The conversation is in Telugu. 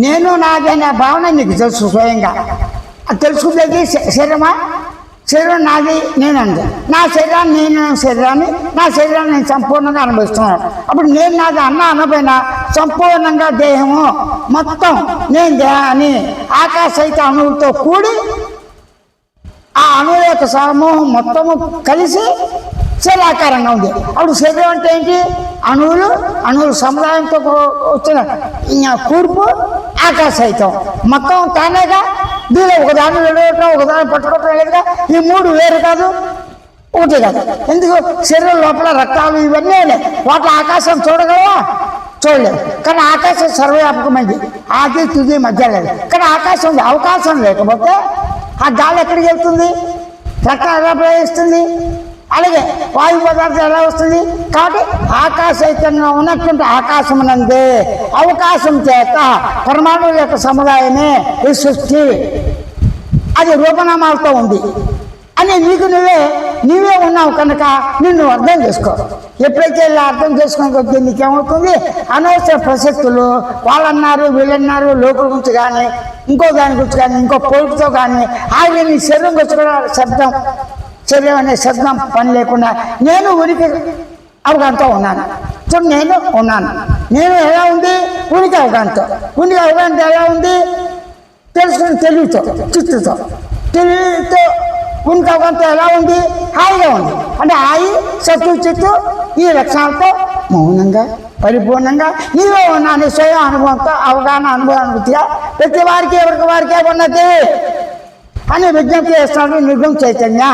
నేను నాదనే భావన నీకు తెలుసు స్వయంగా. అది తెలుసుకునేది శరీరమా? శరీరం నాది నేనంది. నా శరీరాన్ని నా శరీరాన్ని నేను సంపూర్ణంగా అనుభవిస్తున్నాను. అప్పుడు నేను నాది అనపోయినా సంపూర్ణంగా దేహము మొత్తం నేను దేహాన్ని ఆకాశైత అణువులతో కూడి ఆ అణువుల యొక్క సమూహం మొత్తము కలిసి శరీరాకారంగా ఉంది. అప్పుడు శరీరం అంటే ఏంటి? అణువులు సముదాయంతో వచ్చిన కూర్పు ఆకాశైతం మొత్తం తానేగా. దీనిలో ఒకదాన్ని విడవటం ఒకదాన్ని పట్టుకోవటం లేదుగా. ఈ మూడు వేరు కాదు, ఒకటి కాదు. ఎందుకు? శరీరం లోపల రక్తాలు ఇవన్నీ వాటి ఆకాశం చూడగలవా? చూడలేదు. కానీ ఆకాశం సర్వవ్యాపకమైంది, ఆది తుది మధ్య లేదు. కానీ ఆకాశం ఉంది. అవకాశం లేకపోతే ఆ గాలి ఎక్కడికి వెళ్తుంది? రక్తం ఎలా ప్రవేశిస్తుంది? అలాగే వాయు పదార్థం ఎలా వస్తుంది? కాబట్టి ఆకాశైతంగా ఉన్నటువంటి ఆకాశం నందే అవకాశం చేత పరమాణువుల యొక్క సముదాయమే ఈ సృష్టి. అది రూపనామాలతో ఉంది అని నీవే ఉన్నావు కనుక నిన్ను అర్థం చేసుకో. ఎప్పుడైతే ఇలా అర్థం చేసుకోకపోతే నీకేమవుతుంది? అనవసర ప్రసక్తులు వాళ్ళన్నారు వీళ్ళన్నారు లోపల గురించి కానీ ఇంకో దాని గురించి కానీ ఇంకో పోటుతో కానీ ఆయన నీ శరీరం గురించి కూడా శరీరం అనే శబ్దం పని లేకుండా నేను ఉనికి అవగాహనతో ఉన్నాను. చూడు, నేను ఉన్నాను. నేను ఎలా ఉంది? ఉనికి అవగాహనతో. ఉనికి అవగాహనతో ఎలా ఉంది? తెలుసుకుని తెలివితో చిత్తుతో ఉనికి అవగాహనతో ఎలా ఉంది? హాయిగా ఉంది. అంటే హాయి సత్తు చిత్తు ఈ లక్షణాలతో మౌనంగా పరిపూర్ణంగా నీవే ఉన్నాను. స్వయం అనుభవంతో అనుభూతిగా ప్రతి వారికి ఎవరికి వారికే ఉన్నది అని విజ్ఞప్తి చేస్తున్నాడు నిర్గుణ చైతన్య.